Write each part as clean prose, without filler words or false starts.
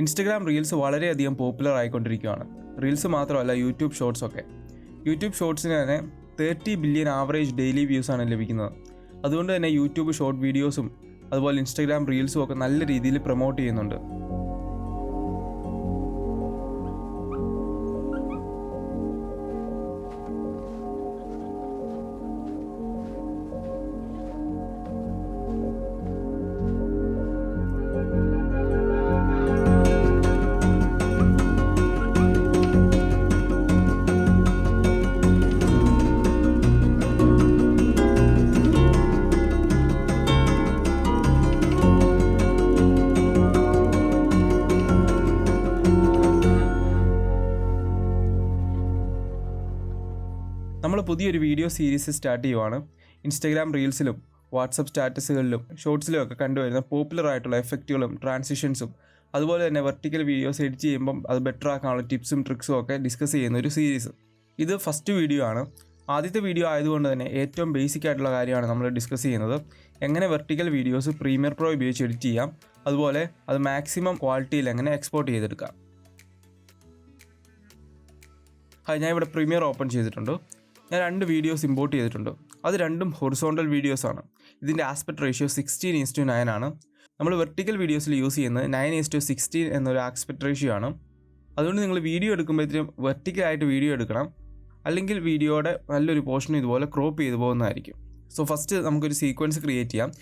Instagram reels വളരെയധികം popular ആയിക്കൊണ്ടിരിക്കുകയാണ്. Reels മാത്രമല്ല, യൂട്യൂബ് ഷോർട്സ് ഒക്കെ. യൂട്യൂബ് ഷോർട്സിന് തന്നെ 30 ബില്യൺ ആവറേജ് ഡെയിലി വ്യൂസാണ് ലഭിക്കുന്നത്. അതുകൊണ്ട് തന്നെ യൂട്യൂബ് ഷോർട്ട് വീഡിയോസും അതുപോലെ ഇൻസ്റ്റഗ്രാം റീൽസും ഒക്കെ നല്ല രീതിയിൽ പ്രൊമോട്ട് ചെയ്യുന്നുണ്ട്. നമ്മൾ പുതിയൊരു വീഡിയോ സീരീസ് സ്റ്റാർട്ട് ചെയ്യുവാണ്. ഇൻസ്റ്റഗ്രാം റീൽസിലും വാട്സപ്പ് സ്റ്റാറ്റസുകളിലും ഷോർട്സിലും ഒക്കെ കണ്ടുവരുന്ന പോപ്പുലർ ആയിട്ടുള്ള എഫക്റ്റുകളും ട്രാൻസിഷൻസും അതുപോലെ തന്നെ വെർട്ടിക്കൽ വീഡിയോസ് എഡിറ്റ് ചെയ്യുമ്പം അത് ബെറ്റർ ആക്കാനുള്ള ടിപ്സും ട്രിക്സും ഒക്കെ ഡിസ്കസ് ചെയ്യുന്ന ഒരു സീരീസ്. ഇത് ഫസ്റ്റ് വീഡിയോ ആണ്. ആദ്യത്തെ വീഡിയോ ആയതുകൊണ്ട് തന്നെ ഏറ്റവും ബേസിക് ആയിട്ടുള്ള കാര്യമാണ് നമ്മൾ ഡിസ്കസ് ചെയ്യുന്നത്. എങ്ങനെ വെർട്ടിക്കൽ വീഡിയോസ് പ്രീമിയർ പ്രോ ഉപയോഗിച്ച് എഡിറ്റ് ചെയ്യാം, അതുപോലെ അത് മാക്സിമം ക്വാളിറ്റിയിൽ എങ്ങനെ എക്സ്പോർട്ട് ചെയ്തെടുക്കാം. ഞാൻ ഇവിടെ പ്രീമിയർ ഓപ്പൺ ചെയ്തിട്ടുണ്ട്. ഞാൻ 2 വീഡിയോസ് ഇമ്പോർട്ട് ചെയ്തിട്ടുണ്ട്. അത് രണ്ടും ഹൊറിസോണ്ടൽ വീഡിയോസാണ്. ഇതിൻ്റെ ആസ്പെക്ട് റേഷ്യോ 16:9 ആണ്. നമ്മൾ വെർട്ടിക്കൽ വീഡിയോസിൽ യൂസ് ചെയ്യുന്നത് 9:16 എന്നൊരു ആസ്പെക്ട് റേഷ്യോ ആണ്. അതുകൊണ്ട് നിങ്ങൾ വീഡിയോ എടുക്കുമ്പോഴത്തേക്കും വെർട്ടിക്കലായിട്ട് വീഡിയോ എടുക്കണം, അല്ലെങ്കിൽ വീഡിയോയുടെ നല്ലൊരു പോർഷൻ ഇതുപോലെ ക്രോപ്പ് ചെയ്തു പോകുന്നതായിരിക്കും. സോ ഫസ്റ്റ് നമുക്കൊരു സീക്വൻസ് ക്രിയേറ്റ് ചെയ്യാം.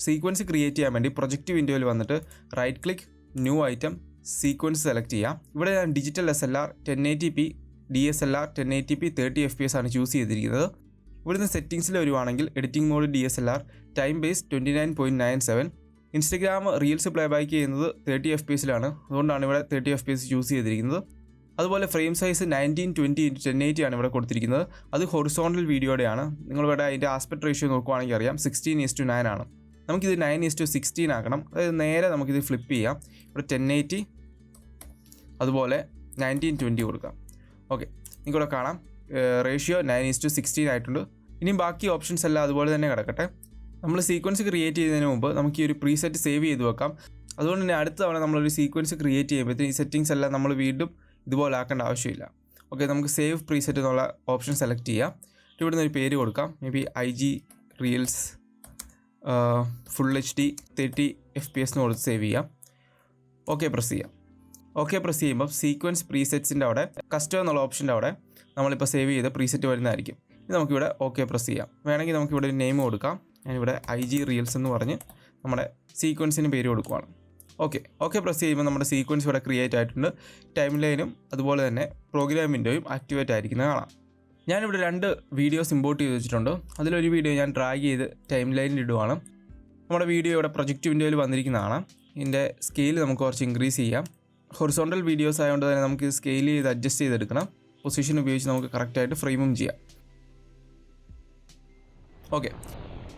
സീക്വൻസ് ക്രിയേറ്റ് ചെയ്യാൻ വേണ്ടി പ്രൊജക്റ്റ് വിൻഡോയിൽ വന്നിട്ട് right click, new item, sequence select ചെയ്യാം. ഇവിടെ ഞാൻ digital SLR 1080p DSLR 1080p 30 FPS ആണ് ചൂസ് ചെയ്തിരിക്കുന്നത്. ഇവിടുന്ന് സെറ്റിംഗ്സിൽ വരുവാണെങ്കിൽ editing mode DSLR, time base 29.97. Instagram reels play back ചെയ്യുന്നത് 30 FPSലാണ്. അതുകൊണ്ടാണ് ഇവിടെ 30 FPS ചൂസ് ചെയ്തിരിക്കുന്നത്. അതുപോലെ ഫ്രെയിം സൈസ് 1920x1080 ആണ് ഇവിടെ കൊടുത്തിരിക്കുന്നത്. അത് ഹൊറിസോണ്ടൽ വീഡിയോയുടെയാണ്. നിങ്ങളിവിടെ അതിൻ്റെ ആസ്പെക്ട് റേഷ്യോ നോക്കുവാണെങ്കിൽ അറിയാം 16:9 ആണ്. നമുക്കിത് 9:16 ആക്കണം. അതായത് നേരെ നമുക്കിത് ഫ്ലിപ്പ് ചെയ്യാം. ഇവിടെ 1080 അതുപോലെ 1920 കൊടുക്കാം. ഓക്കെ, നിങ്ങൾക്കിവിടെ കാണാം റേഷ്യോ 9:16 ആയിട്ടുണ്ട്. ഇനിയും ബാക്കി ഓപ്ഷൻസ് എല്ലാം അതുപോലെ തന്നെ കിടക്കട്ടെ. നമ്മൾ സീക്വൻസ് ക്രിയേറ്റ് ചെയ്യുന്നതിന് മുമ്പ് നമുക്ക് ഈ ഒരു പ്രീസെറ്റ് സേവ് ചെയ്ത് വെക്കാം. അതുകൊണ്ട് തന്നെ അടുത്ത തവണ നമ്മളൊരു സീക്വൻസ് ക്രിയേറ്റ് ചെയ്യുമ്പോഴത്തേക്കും ഈ സെറ്റിംഗ്സ് എല്ലാം നമ്മൾ വീണ്ടും ഇതുപോലെ ആക്കേണ്ട ആവശ്യമില്ല. ഓക്കെ, നമുക്ക് സേവ് പ്രീസെറ്റ് എന്നുള്ള ഓപ്ഷൻ സെലക്ട് ചെയ്യാം. ഇവിടുന്ന് ഒരു പേര് കൊടുക്കാം. May be IG reels full HD 30 FPS എന്ന് കൊടുത്ത് സേവ് ചെയ്യാം. ഓക്കെ പ്രസ് ചെയ്യാം. ഓക്കെ പ്രസ് ചെയ്യുമ്പോൾ സീക്വൻസ് പ്രീസെറ്റ്സിൻ്റെ അവിടെ കസ്റ്റം എന്നുള്ള ഓപ്ഷൻ്റെ അവിടെ നമ്മളിപ്പോൾ സേവ് ചെയ്ത പ്രീസെറ്റ് വരുന്നതായിരിക്കും. ഇത് നമുക്കിവിടെ ഓക്കെ പ്രസ് ചെയ്യാം. വേണമെങ്കിൽ നമുക്കിവിടെ ഒരു നെയിം കൊടുക്കാം. ഞാനിവിടെ IG റീൽസ് എന്ന് പറഞ്ഞ് നമ്മുടെ സീക്വൻസിന് പേര് കൊടുക്കുവാണ്. ഓക്കെ പ്രസ് ചെയ്യുമ്പോൾ നമ്മുടെ സീക്വൻസ് ഇവിടെ ക്രിയേറ്റ് ആയിട്ടുണ്ട്. ടൈം ലൈനും അതുപോലെ തന്നെ പ്രോഗ്രാം വിൻഡോയും ആക്ടിവേറ്റ് ആയിരിക്കുന്നത് കാണാം. ഞാനിവിടെ 2 വീഡിയോസ് ഇമ്പോർട്ട് ചെയ്ത് വെച്ചിട്ടുണ്ട്. അതിലൊരു വീഡിയോ ഞാൻ ഡ്രാഗ് ചെയ്ത് ടൈം ലൈനിൽ ഇടുവാണ്. നമ്മുടെ വീഡിയോ ഇവിടെ പ്രൊജക്റ്റ് വിൻഡോയിൽ വന്നിരിക്കുന്നതാണ്. ഇതിൻ്റെ സ്കെയിൽ നമുക്ക് കുറച്ച് ഇൻക്രീസ് ചെയ്യാം. ഹൊറിസോണ്ടൽ വീഡിയോസ് ആയതുകൊണ്ട് തന്നെ നമുക്ക് സ്കെയിൽ ചെയ്ത് അഡ്ജസ്റ്റ് ചെയ്തെടുക്കണം. പൊസിഷൻ ഉപയോഗിച്ച് നമുക്ക് കറക്റ്റായിട്ട് ഫ്രെയിമും ചെയ്യാം. ഓക്കെ,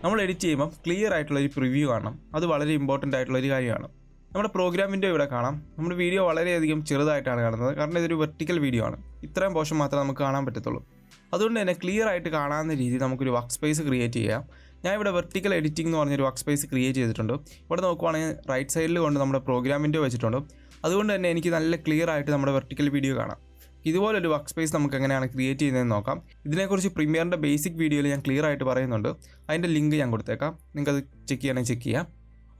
നമ്മൾ എഡിറ്റ് ചെയ്യുമ്പോൾ ക്ലിയർ ആയിട്ടുള്ളൊരു പ്രിവ്യൂ കാണണം. അത് വളരെ ഇമ്പോർട്ടൻ്റ് ആയിട്ടുള്ളൊരു കാര്യമാണ്. നമ്മുടെ പ്രോഗ്രാം വിൻഡോ ഇവിടെ കാണാം. നമ്മുടെ വീഡിയോ വളരെയധികം ചെറുതായിട്ടാണ് കാണുന്നത്, കാരണം ഇതൊരു വെർട്ടിക്കൽ വീഡിയോ ആണ്. ഇത്രയും പോർഷൻ മാത്രമേ നമുക്ക് കാണാൻ പറ്റത്തുള്ളൂ. അതുകൊണ്ട് തന്നെ ക്ലിയർ ആയിട്ട് കാണാവുന്ന രീതിയിൽ നമുക്കൊരു വർക്ക് സ്പേസ് ക്രിയേറ്റ് ചെയ്യാം. ഞാൻ ഇവിടെ വെർട്ടിക്കൽ എഡിറ്റിംഗ് എന്ന് പറഞ്ഞൊരു വർക്ക് സ്പേസ് ക്രിയേറ്റ് ചെയ്തിട്ടുണ്ട്. ഇവിടെ നോക്കുവാണെങ്കിൽ റൈറ്റ് സൈഡിൽ കൊണ്ട് നമ്മുടെ പ്രോഗ്രാം വിൻഡോ വെച്ചിട്ടുണ്ട്. അതുകൊണ്ട് തന്നെ എനിക്ക് നല്ല ക്ലിയർ ആയിട്ട് നമ്മുടെ വെർട്ടിക്കൽ വീഡിയോ കാണാം. ഇതുപോലൊരു വർക്ക് സ്പേസ് നമുക്ക് എങ്ങനെയാണ് ക്രിയേറ്റ് ചെയ്യുന്നതെന്ന് നോക്കാം. ഇതിനെക്കുറിച്ച് പ്രീമിയറിൻ്റെ ബേസിക് വീഡിയോയിൽ ഞാൻ ക്ലിയർ ആയിട്ട് പറയുന്നുണ്ട്. അതിൻ്റെ ലിങ്ക് ഞാൻ കൊടുത്തേക്കാം. നിങ്ങൾക്കത് ചെക്ക് ചെയ്യണമെങ്കിൽ ചെക്ക് ചെയ്യാം.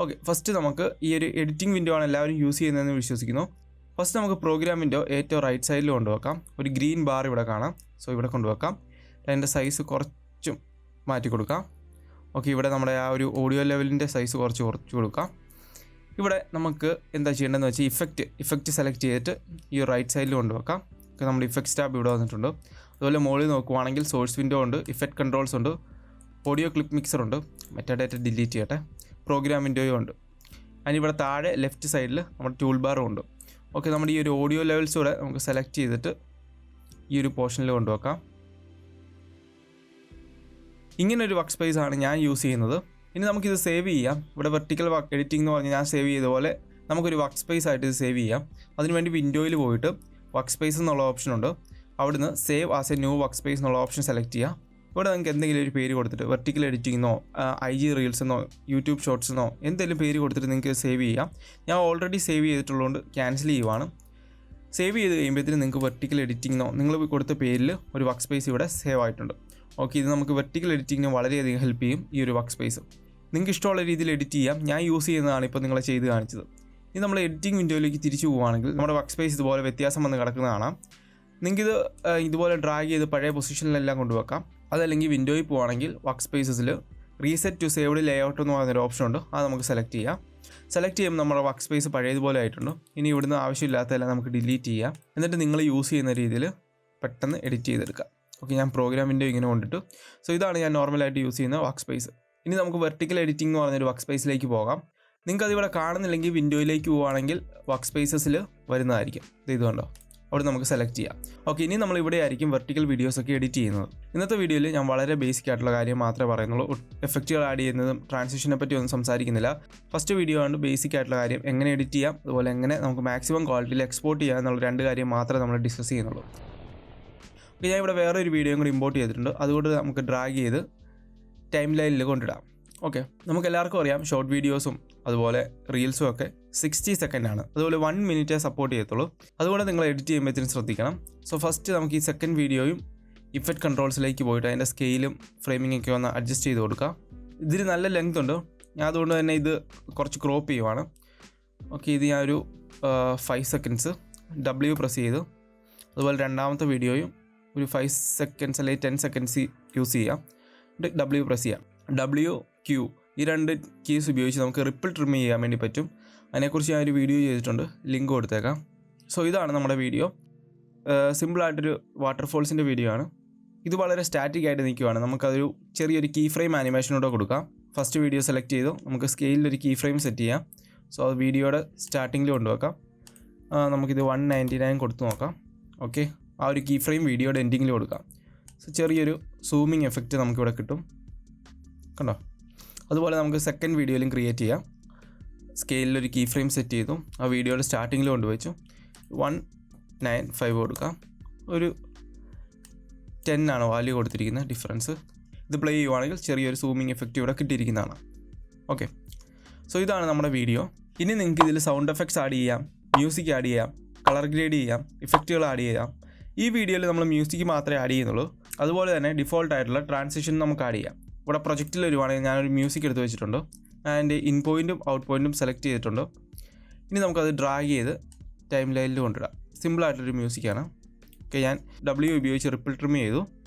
ഓക്കെ, ഫസ്റ്റ് നമുക്ക് ഈ ഒരു എഡിറ്റിംഗ് വിൻഡോ ആണ് എല്ലാവരും യൂസ് ചെയ്യുന്നതെന്ന് വിശ്വസിക്കുന്നു. ഫസ്റ്റ് നമുക്ക് പ്രോഗ്രാം വിൻഡോ ഏറ്റവും റൈറ്റ് സൈഡിൽ കൊണ്ടുവെക്കാം. ഒരു ഗ്രീൻ ബാർ ഇവിടെ കാണാം. സോ ഇവിടെ കൊണ്ടുവെക്കാം. അതിൻ്റെ സൈസ് കുറച്ചും മാറ്റി കൊടുക്കാം. ഓക്കെ, ഇവിടെ നമ്മുടെ ആ ഒരു ഓഡിയോ ലെവലിൻ്റെ സൈസ് കുറച്ച് കൊടുക്കാം. ഇവിടെ നമുക്ക് എന്താ ചെയ്യേണ്ടതെന്ന് വെച്ചാൽ ഇഫക്റ്റ് സെലക്ട് ചെയ്തിട്ട് ഈ റൈറ്റ് സൈഡിൽ കൊണ്ടുവെക്കാം. നമ്മുടെ ഇഫക്ട്സ് ടാബ് ഇവിടെ വന്നിട്ടുണ്ട്. അതുപോലെ മുകളിൽ നോക്കുവാണെങ്കിൽ സോഴ്സ് വിൻഡോ ഉണ്ട്, ഇഫക്റ്റ് കൺട്രോൾസ് ഉണ്ട്, ഓഡിയോ ക്ലിപ്പ് മിക്സർ ഉണ്ട്, മെറ്റാഡാറ്റ ഡിലീറ്റ് ചെയ്യട്ടെ, പ്രോഗ്രാം വിൻഡോയും ഉണ്ട്. അതിനിവിടെ താഴെ ലെഫ്റ്റ് സൈഡിൽ നമ്മുടെ ടൂൾ ബാറും ഉണ്ട്. ഓക്കെ, നമ്മുടെ ഈ ഒരു ഓഡിയോ ലെവൽസ് കൂടെ നമുക്ക് സെലക്ട് ചെയ്തിട്ട് ഈ ഒരു പോർഷനിൽ കൊണ്ടുവെക്കാം. ഇങ്ങനൊരു വർക്ക് സ്പേസ് ആണ് ഞാൻ യൂസ് ചെയ്യുന്നത്. ഇനി നമുക്കിത് സേവ് ചെയ്യാം. ഇവിടെ വെർട്ടിക്കൽ വർക്ക് എഡിറ്റിംഗ് എന്ന് പറഞ്ഞ് ഞാൻ സേവ് ചെയ്ത പോലെ നമുക്കൊരു വർക്ക് സ്പേസ് ആയിട്ട് ഇത് സേവ് ചെയ്യാം. അതിനുവേണ്ടി വിൻഡോയിൽ പോയിട്ട് വർക്ക് സ്പേസ് എന്നുള്ള ഓപ്ഷൻ ഉണ്ട്. അവിടുന്ന് save as A new work space എന്നുള്ള ഓപ്ഷൻ സെലക്ട് ചെയ്യുക. ഇവിടെ നിങ്ങൾക്ക് എന്തെങ്കിലും ഒരു പേര് കൊടുത്തിട്ട് വെർട്ടിക്കൽ എഡിറ്റിംഗെന്നോ IG റീൽസ് എന്നോ യൂട്യൂബ് ഷോർട്സ് എന്നോ എന്തെങ്കിലും പേര് കൊടുത്തിട്ട് നിങ്ങൾക്ക് സേവ് ചെയ്യാം. ഞാൻ ഓൾറെഡി സേവ് ചെയ്തിട്ടുള്ളതുകൊണ്ട് ക്യാൻസൽ ചെയ്യുവാണ്. സേവ് ചെയ്ത് കഴിയുമ്പോഴത്തേനും നിങ്ങൾക്ക് വെർട്ടിക്കൽ എഡിറ്റിംഗെന്നോ നിങ്ങൾ കൊടുത്ത പേരിൽ ഒരു വർക്ക് സ്പേസ് ഇവിടെ സേവ് ആയിട്ടുണ്ട്. ഓക്കെ, ഇത് നമുക്ക് വെർട്ടിക്കൽ എഡിറ്റിങ്ങിന് വളരെയധികം ഹെൽപ്പ് ചെയ്യും ഈ ഒരു വർക്ക് സ്പേസ്. നിങ്ങൾക്ക് ഇഷ്ടമുള്ള രീതിയിൽ എഡിറ്റ് ചെയ്യാം. ഞാൻ യൂസ് ചെയ്യുന്നതാണ് ഇപ്പോൾ നിങ്ങളെ ചെയ്ത് കാണിച്ചത്. ഇനി നമ്മൾ എഡിറ്റിംഗ് വിൻഡോയിലേക്ക് തിരിച്ചു പോവുകയാണെങ്കിൽ നമ്മുടെ വർക്ക് സ്പേസ് ഇതുപോലെ വ്യത്യാസം വന്ന് കിടക്കുന്നത് കാണാം. നിങ്ങൾക്കിത് ഇതുപോലെ ഡ്രാഗ് ചെയ്ത് പഴയ പൊസിഷനിലെല്ലാം കൊണ്ടുവെക്കാം. അതല്ലെങ്കിൽ വിൻഡോയിൽ പോവുകയാണെങ്കിൽ വർക്ക് സ്പേസസിൽ റീസെറ്റ് ടു സേവ്ഡ് ലേഔട്ട് എന്ന് പറയുന്നൊരു ഓപ്ഷൻ ഉണ്ട്. അത് നമുക്ക് സെലക്ട് ചെയ്യാം. സെലക്ട് ചെയ്യുമ്പോൾ നമ്മുടെ വർക്ക് സ്പേസ് പഴയതുപോലെ ആയിട്ടുണ്ട്. ഇനി ഇവിടുന്ന് ആവശ്യമില്ലാത്തതെല്ലാം നമുക്ക് ഡിലീറ്റ് ചെയ്യാം. എന്നിട്ട് നിങ്ങൾ യൂസ് ചെയ്യുന്ന രീതിയിൽ പെട്ടെന്ന് എഡിറ്റ് ചെയ്തെടുക്കാം. ഓക്കെ, ഞാൻ പ്രോഗ്രാം വിൻഡോ ഇങ്ങനെ കൊണ്ടിട്ടു. സോ ഇതാണ് ഞാൻ നോർമലായിട്ട് യൂസ് ചെയ്യുന്ന വർക്ക് സ്പേസ്. ഇനി നമുക്ക് വെർട്ടിക്കൽ എഡിറ്റിംഗ് എന്ന് പറഞ്ഞൊരു വർക്ക് സ്പേസിലേക്ക് പോകാം. നിങ്ങൾക്ക് അതിവിടെ കാണുന്നില്ലെങ്കിൽ വിൻഡോയിലേക്ക് പോവുകയാണെങ്കിൽ വർക്ക് സ്പേസസിൽ വരുന്നതായിരിക്കും. ഇതുകൊണ്ടോ അവിടെ നമുക്ക് സെലക്ട് ചെയ്യാം. ഓക്കെ, ഇനി നമ്മൾ ഇവിടെ ആയിരിക്കും വെർട്ടിക്കൽ വീഡിയോസൊക്കെ എഡിറ്റ് ചെയ്യുന്നത്. ഇന്നത്തെ വീഡിയോയിൽ ഞാൻ വളരെ ബേസിക് ആയിട്ടുള്ള കാര്യം മാത്രമേ പറയുന്നുള്ളൂ. എഫക്റ്റുകൾ ആഡ് ചെയ്യുന്നതും ട്രാൻസിഷനെ പറ്റി ഒന്നും സംസാരിക്കുന്നില്ല. ഫസ്റ്റ് വീഡിയോ ആണ് ബേസിക് ആയിട്ടുള്ള കാര്യം, എങ്ങനെ എഡിറ്റ് ചെയ്യാം, അതുപോലെ എങ്ങനെ നമുക്ക് മാക്സിമം ക്വാളിറ്റിയിൽ എക്സ്പോർട്ട് ചെയ്യാം എന്നുള്ള 2 കാര്യം മാത്രമേ നമ്മൾ ഡിസ്കസ് ചെയ്യുന്നുള്ളൂ. ഓക്കെ, ഞാൻ ഇവിടെ വേറെ ഒരു വീഡിയോയും കൂടി ഇമ്പോർട്ട് ചെയ്തിട്ടുണ്ട്. അതുകൊണ്ട് നമുക്ക് ഡ്രാഗ് ചെയ്ത് ടൈം ലൈനിൽ കൊണ്ടിടാം. ഓക്കെ, നമുക്ക് എല്ലാവർക്കും അറിയാം ഷോർട്ട് വീഡിയോസും അതുപോലെ റീൽസും ഒക്കെ 60 സെക്കൻഡാണ്. അതുപോലെ 1 മിനിറ്റേ സപ്പോർട്ട് ചെയ്യത്തുള്ളൂ. അതുകൊണ്ട് നിങ്ങൾ എഡിറ്റ് ചെയ്യുമ്പോഴത്തേനും ശ്രദ്ധിക്കണം. സോ ഫസ്റ്റ് നമുക്ക് ഈ സെക്കൻഡ് വീഡിയോയും ഇഫക്റ്റ് കൺട്രോൾസിലേക്ക് പോയിട്ട് അതിൻ്റെ സ്കെയിലും ഫ്രെയിമിങ്ങൊക്കെ ഒന്ന് അഡ്ജസ്റ്റ് ചെയ്ത് കൊടുക്കാം. ഇതിന് നല്ല ലെങ്ത് ഉണ്ട്. ഞാൻ അതുകൊണ്ട് തന്നെ ഇത് കുറച്ച് ക്രോപ്പ് ചെയ്യുവാണ്. ഓക്കെ, ഇത് ഞാനൊരു 5 സെക്കൻഡ്സ് W പ്രസ് ചെയ്തു. അതുപോലെ രണ്ടാമത്തെ വീഡിയോയും ഒരു 5 സെക്കൻഡ്സ് അല്ലെങ്കിൽ 10 സെക്കൻഡ്സ് യൂസ് ചെയ്യാം. W പ്രസ് ചെയ്യാം. W, Q ഈ 2 കീസ് ഉപയോഗിച്ച് നമുക്ക് റിപ്പിൾ ട്രിം ചെയ്യാൻ വേണ്ടി പറ്റും. അതിനെക്കുറിച്ച് ഞാനൊരു വീഡിയോ ചെയ്തിട്ടുണ്ട്, ലിങ്ക് കൊടുത്തേക്കാം. സോ ഇതാണ് നമ്മുടെ വീഡിയോ. സിമ്പിളായിട്ടൊരു വാട്ടർഫോൾസിൻ്റെ വീഡിയോ ആണ്. ഇത് വളരെ സ്റ്റാറ്റിക് ആയിട്ട് നിൽക്കുവാണ്. നമുക്കതൊരു ചെറിയൊരു കീ ഫ്രെയിം ആനിമേഷനോടെ കൊടുക്കാം. ഫസ്റ്റ് വീഡിയോ സെലക്ട് ചെയ്തു നമുക്ക് സ്കെയിലൊരു കീ ഫ്രെയിം സെറ്റ് ചെയ്യാം. സോ അത് വീഡിയോയുടെ സ്റ്റാർട്ടിങ്ങിൽ കൊണ്ടുവെക്കാം. നമുക്കിത് 199 കൊടുത്ത് നോക്കാം. ഓക്കെ, ആ ഒരു കീ ഫ്രെയിം വീഡിയോയുടെ എൻഡിങ്ങിൽ കൊടുക്കാം. സോ ചെറിയൊരു സൂമിങ് എഫക്റ്റ് നമുക്കിവിടെ കിട്ടും, കണ്ടോ? അതുപോലെ നമുക്ക് സെക്കൻഡ് വീഡിയോയിലും ക്രിയേറ്റ് ചെയ്യാം. സ്കെയിലൊരു കീ ഫ്രെയിം സെറ്റ് ചെയ്തു, ആ വീഡിയോയുടെ സ്റ്റാർട്ടിങ്ങിൽ കൊണ്ടുവച്ചു 195 കൊടുക്കാം. ഒരു 10 ആണ് വാല്യൂ കൊടുത്തിരിക്കുന്നത് ഡിഫറൻസ്. ഇത് പ്ലേ ചെയ്യുവാണെങ്കിൽ ചെറിയൊരു സൂമിങ് എഫക്റ്റ് ഇവിടെ കിട്ടിയിരിക്കുന്നതാണ്. ഓക്കെ, സോ ഇതാണ് നമ്മുടെ വീഡിയോ. ഇനി നിങ്ങൾക്ക് ഇതിൽ സൗണ്ട് എഫക്ട്സ് ആഡ് ചെയ്യാം, മ്യൂസിക് ആഡ് ചെയ്യാം, കളർ ഗ്രേഡ് ചെയ്യാം, ഇഫക്റ്റുകൾ ആഡ് ചെയ്യാം. ഈ വീഡിയോയിൽ നമ്മൾ മ്യൂസിക് മാത്രമേ ആഡ് ചെയ്യുന്നുള്ളൂ. അതുപോലെ തന്നെ ഡിഫോൾട്ട് ആയിട്ടുള്ള ട്രാൻസിഷൻ നമുക്ക് ആഡ് ചെയ്യാം. ഇവിടെ പ്രൊജക്റ്റിൽ വരുവാണെങ്കിൽ ഞാനൊരു മ്യൂസിക് എടുത്ത് വെച്ചിട്ടുണ്ട്. അതിൻ്റെ ഇൻ പോയിൻറ്റും ഔട്ട് പോയിൻറ്റും സെലക്ട് ചെയ്തിട്ടുണ്ട്. ഇനി നമുക്കത് ഡ്രാഗ് ചെയ്ത് ടൈം ലൈനിൽ കൊണ്ടിടാം. സിമ്പിളായിട്ടൊരു മ്യൂസിക്കാണ്. ഓക്കെ, ഞാൻ W ഉപയോഗിച്ച് റിപ്പിൾ ട്രിം ചെയ്തു.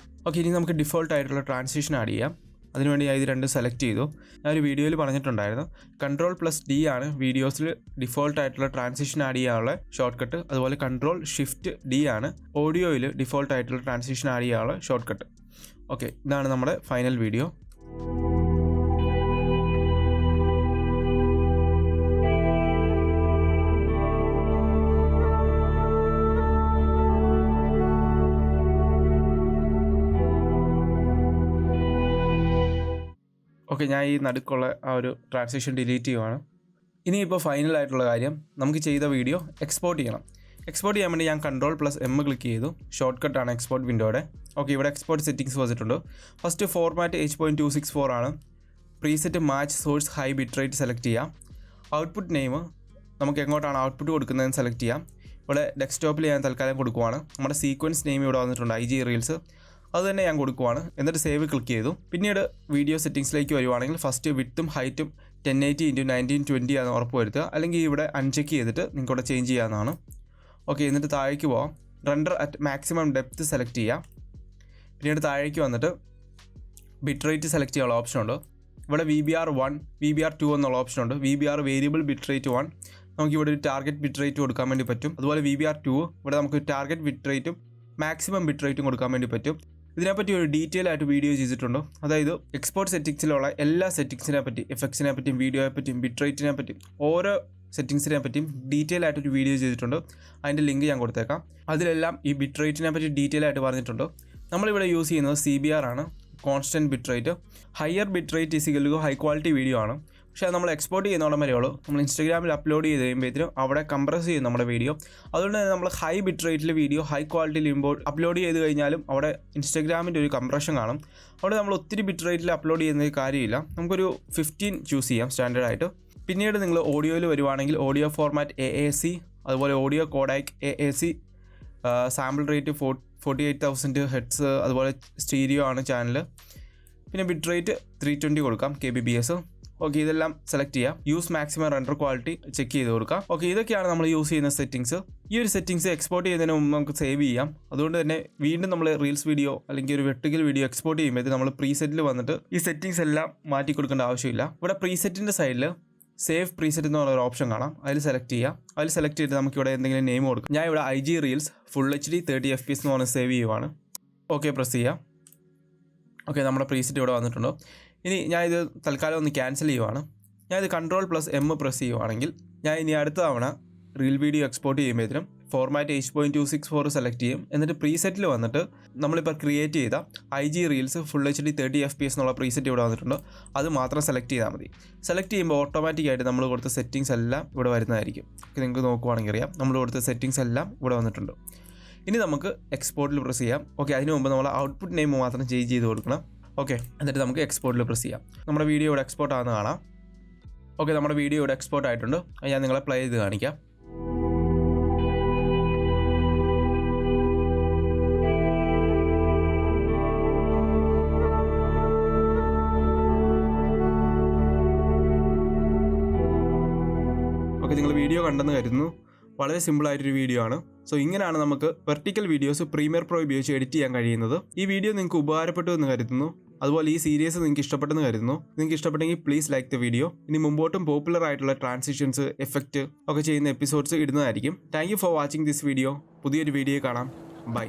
ഓക്കെ, ഇനി നമുക്ക് ഡിഫോൾട്ട് ആയിട്ടുള്ള ട്രാൻസിഷൻ ആഡ് ചെയ്യാം. അതിനുവേണ്ടി ഞാൻ ഇത് 2 സെലക്ട് ചെയ്തു. ഞാനൊരു വീഡിയോയിൽ പറഞ്ഞിട്ടുണ്ടായിരുന്നു, Ctrl+D ആണ് വീഡിയോസിൽ ഡിഫോൾട്ട് ആയിട്ടുള്ള ട്രാൻസിഷൻ ആഡ് ചെയ്യാനുള്ള ഷോർട്ട് കട്ട്. അതുപോലെ Ctrl+Shift+D ആണ് ഓഡിയോയിൽ ഡിഫോൾട്ട് ആയിട്ടുള്ള ട്രാൻസിഷൻ ആഡ് ചെയ്യാനുള്ള ഷോർട്ട് കട്ട്. ഓക്കെ, ഇതാണ് നമ്മുടെ ഫൈനൽ വീഡിയോ. ഓക്കെ, ഞാൻ ഈ നടുക്കുള്ള ആ ഒരു ട്രാൻസിഷൻ ഡിലീറ്റ് ചെയ്യുവാണ്. ഇനിയിപ്പോൾ ഫൈനലായിട്ടുള്ള കാര്യം, നമുക്ക് ചെയ്ത വീഡിയോ എക്സ്പോർട്ട് ചെയ്യണം. എക്സ്പോർട്ട് ചെയ്യാൻ വേണ്ടി ഞാൻ Ctrl+M ക്ലിക്ക് ചെയ്തു. ഷോർട്ട് കട്ടാണ് എക്സ്പോർട്ട് വിൻഡോയുടെ. ഓക്കെ, ഇവിടെ എക്സ്പോർട്ട് സെറ്റിംഗ്സ് വന്നിട്ടുണ്ട്. ഫസ്റ്റ് ഫോർമാറ്റ് H.264 ആണ്. Preset match source high bit rate select ചെയ്യാം. ഔട്ട്പുട്ട് നെയിം നമുക്ക് എങ്ങോട്ടാണ് ഔട്ട്പുട്ട് കൊടുക്കുന്നതെന്ന് സെലക്ട് ചെയ്യാം. ഇവിടെ ഡെസ്ക്ടോപ്പിൽ ഞാൻ തൽക്കാലം കൊടുക്കുവാണ്. നമ്മുടെ സീക്വൻസ് നെയിം ഇവിടെ വന്നിട്ടുണ്ട്, IG റീൽസ്. അത് തന്നെ ഞാൻ കൊടുക്കുവാണ്. എന്നിട്ട് സേവ് ക്ലിക്ക് ചെയ്തു. പിന്നീട് വീഡിയോ സെറ്റിംഗ്സിലേക്ക് വരുവാണെങ്കിൽ ഫസ്റ്റ് വിഡ്ത്തും ഹൈറ്റും 1080x1920 ആണെന്ന് ഉറപ്പ് വരുത്തുക. അല്ലെങ്കിൽ ഇവിടെ അൺചെക്ക് ചെയ്തിട്ട് നിങ്ങൾക്ക് ഇവിടെ ചേഞ്ച് ചെയ്യാവുന്നതാണ്. ഓക്കെ, എന്നിട്ട് താഴേക്ക് പോവാം. Render at maximum depth select ചെയ്യാം. പിന്നീട് താഴേക്ക് വന്നിട്ട് ബിറ്റ് റേറ്റ് സെലക്ട് ചെയ്യാനുള്ള ഓപ്ഷൻ ഉണ്ട്. ഇവിടെ VBR1, VBR2 എന്നുള്ള ഓപ്ഷൻ ഉണ്ട്. VBR വേരിയബിൾ ബിറ്റ് റേറ്റ് 1 നമുക്കിവിടെ ഒരു ടാർഗറ്റ് ബിറ്റ് റേറ്റ് കൊടുക്കാൻ വേണ്ടി പറ്റും. അതുപോലെ VBR2 ഇവിടെ നമുക്ക് ടാർഗറ്റ് ബിറ്റ് റേറ്റും മാക്സിമം ബിറ്റ് റേറ്റും കൊടുക്കാൻ വേണ്ടി പറ്റും. ഇതിനെപ്പറ്റി ഒരു ഡീറ്റെയിൽ ആയിട്ട് വീഡിയോ ചെയ്തിട്ടുണ്ട്. അതായത് എക്സ്പോർട്ട് സെറ്റിംഗ്സിലുള്ള എല്ലാ സെറ്റിംഗ്സിനെ പറ്റി, എഫക്ട്സിനെ പറ്റിയും വീഡിയോയെ പറ്റിയും ബിറ്റ് റേറ്റിനെ പറ്റിയും ഓരോ സെറ്റിംഗ്സിനെ പറ്റിയും ഡീറ്റെയിൽ ആയിട്ടൊരു വീഡിയോ ചെയ്തിട്ടുണ്ട്. അതിൻ്റെ ലിങ്ക് ഞാൻ കൊടുത്തേക്കാം. അതിലെല്ലാം ഈ ബിറ്റ് റേറ്റിനെ പറ്റി ഡീറ്റെയിൽ ആയിട്ട് പറഞ്ഞിട്ടുണ്ട്. നമ്മളിവിടെ യൂസ് ചെയ്യുന്നത് CBR ആണ്, constant bit rate. Higher bit rate is equal to high quality video ആണ്. പക്ഷേ നമ്മൾ എക്സ്പോർട്ട് ചെയ്യുന്നോളം വരെ ഉള്ളൂ. നമ്മൾ ഇൻസ്റ്റാഗ്രാമിൽ അപ്ലോഡ് ചെയ്ത് കഴിയുമ്പോഴത്തേനും അവിടെ കംപ്രസ് ചെയ്യും നമ്മുടെ വീഡിയോ. അതുകൊണ്ട് തന്നെ നമ്മൾ ഹൈ ബിറ്റ് റേറ്റിൽ വീഡിയോ ഹൈ ക്വാളിറ്റിയിൽ അപ്ലോഡ് ചെയ്ത് കഴിഞ്ഞാലും അവിടെ ഇൻസ്റ്റാഗ്രാമിൻ്റെ ഒരു കംപ്രഷൻ കാണും. അവിടെ നമ്മൾ ഒത്തിരി ബിറ്റ് റേറ്റിൽ അപ്ലോഡ് ചെയ്യുന്നത് കാര്യമില്ല. നമുക്കൊരു 15 ചൂസ് ചെയ്യാം സ്റ്റാൻഡേർഡായിട്ട്. പിന്നീട് നിങ്ങൾ ഓഡിയോയിൽ വരുവാണെങ്കിൽ ഓഡിയോ ഫോർമാറ്റ് AAC, അതുപോലെ audio codec AAC, sample rate 48,000 hertz, അതുപോലെ സ്റ്റീരിയോ ആണ് ചാനൽ. പിന്നെ ബിറ്റ് റേറ്റ് 320 കൊടുക്കാം kbps. ഓക്കെ, ഇതെല്ലാം സെലക്ട് ചെയ്യാം. Use maximum render quality check ചെയ്ത് കൊടുക്കാം. ഓക്കെ, ഇതൊക്കെയാണ് നമ്മൾ യൂസ് ചെയ്യുന്ന സെറ്റിങ്സ്. ഈ ഒരു സെറ്റിങ്സ് എക്സ്പോർട്ട് ചെയ്യുന്നതിന് മുമ്പ് നമുക്ക് സേവ് ചെയ്യാം. അതുകൊണ്ട് തന്നെ വീണ്ടും നമ്മൾ റീൽസ് വീഡിയോ അല്ലെങ്കിൽ ഒരു വെർട്ടിക്കൽ വീഡിയോ എക്സ്പോർട്ട് ചെയ്യുമ്പോൾ നമ്മൾ പ്രീസെറ്റിൽ വന്നിട്ട് ഈ സെറ്റിങ്സ് എല്ലാം മാറ്റി കൊടുക്കേണ്ട ആവശ്യമില്ല. ഇവിടെ പ്രീസെറ്റിൻ്റെ സൈഡിൽ സേവ് പ്രീസെറ്റ് എന്ന് പറഞ്ഞ ഒരു ഓപ്ഷൻ കാണാം. അതിൽ സെലക്ട് ചെയ്യാം. അതിൽ സെലക്ട് ചെയ്തിട്ട് നമുക്കിവിടെ എന്തെങ്കിലും നെയിം കൊടുക്കാം. ഞാൻ ഇവിടെ IG reels full HD 30 FPS എന്ന് പറഞ്ഞ് സേവ് ചെയ്യുവാണ്. ഓക്കെ, പ്രസ് ചെയ്യാം. ഓക്കെ, നമ്മുടെ പ്രീസെറ്റ് ഇവിടെ വന്നിട്ടുണ്ടോ. ഇനി ഞാൻ ഇത് തൽക്കാലം ഒന്ന് ക്യാൻസൽ ചെയ്യുവാണ്. ഞാൻ ഇത് Ctrl+M പ്രസ് ചെയ്യുവാണെങ്കിൽ ഞാൻ ഇനി അടുത്ത തവണ റീൽ വീഡിയോ എക്സ്പോർട്ട് ചെയ്യുമ്പോഴത്തേനും ഫോർമാറ്റ് H.264 സെലക്ട് ചെയ്യും. എന്നിട്ട് പ്രീസെറ്റിൽ വന്നിട്ട് നമ്മളിപ്പോൾ ക്രിയേറ്റ് ചെയ്ത IG reels full HD 30 FPS എന്നുള്ള പ്രീസെറ്റ് ഇവിടെ വന്നിട്ടുണ്ടോ, അത് മാത്രം സെലക്ട് ചെയ്താൽ മതി. സെലക്ട് ചെയ്യുമ്പോൾ ഓട്ടോമാറ്റിക്കായിട്ട് നമ്മൾ കൊടുത്ത സെറ്റിങ്സ് എല്ലാം ഇവിടെ വരുന്നതായിരിക്കും. നിങ്ങൾക്ക് നോക്കുവാണെങ്കിൽ അറിയാം, നമ്മൾ കൊടുത്ത സെറ്റിങ്സ് എല്ലാം ഇവിടെ വന്നിട്ടുണ്ട്. ഇനി നമുക്ക് എക്സ്പോർട്ടിൽ പ്രസ് ചെയ്യാം. ഓക്കെ, അതിന് മുമ്പ് നമ്മൾ ഔട്ട്പുട്ട് നെയിം മാത്രം ചേഞ്ച് ചെയ്ത് കൊടുക്കണം. ഓക്കെ, എന്നിട്ട് നമുക്ക് എക്സ്പോർട്ടിൽ പ്രസ് ചെയ്യാം. നമ്മുടെ വീഡിയോ ഇവിടെ എക്സ്പോർട്ട് ആണെന്ന് കാണാം. ഓക്കെ, നമ്മുടെ വീഡിയോ ഇവിടെ എക്സ്പോർട്ട് ആയിട്ടുണ്ട്. ഞാൻ നിങ്ങളെ പ്ലേ ചെയ്ത് കാണിക്കാം. ഓക്കെ, നിങ്ങൾ വീഡിയോ കണ്ടെന്ന് കരുതുന്നു. വളരെ സിമ്പിളായിട്ടൊരു വീഡിയോ ആണ്. സോ ഇങ്ങനെയാണ് നമുക്ക് വെർട്ടിക്കൽ വീഡിയോസ് പ്രീമിയർ പ്രോ ഉപയോഗിച്ച് എഡിറ്റ് ചെയ്യാൻ കഴിയുന്നത്. ഈ വീഡിയോ നിങ്ങൾക്ക് ഉപകാരപ്പെട്ടു എന്ന് കരുതുന്നു. അതുപോലെ ഈ സീരീസ് നിങ്ങൾക്ക് ഇഷ്ടപ്പെട്ടെന്ന് കരുതുന്നു. നിങ്ങൾക്ക് ഇഷ്ടപ്പെട്ടെങ്കിൽ പ്ലീസ് ലൈക്ക് ദ വീഡിയോ. ഇനി മുമ്പോട്ടും പോപ്പുലർ ആയിട്ടുള്ള ട്രാൻസിഷൻസ്, എഫക്റ്റ് ഒക്കെ ചെയ്യുന്ന എപ്പിസോഡ്സ് ഇടുന്നതായിരിക്കും. Thank you for watching this video. പുതിയൊരു വീഡിയോ കാണാം. ബൈ.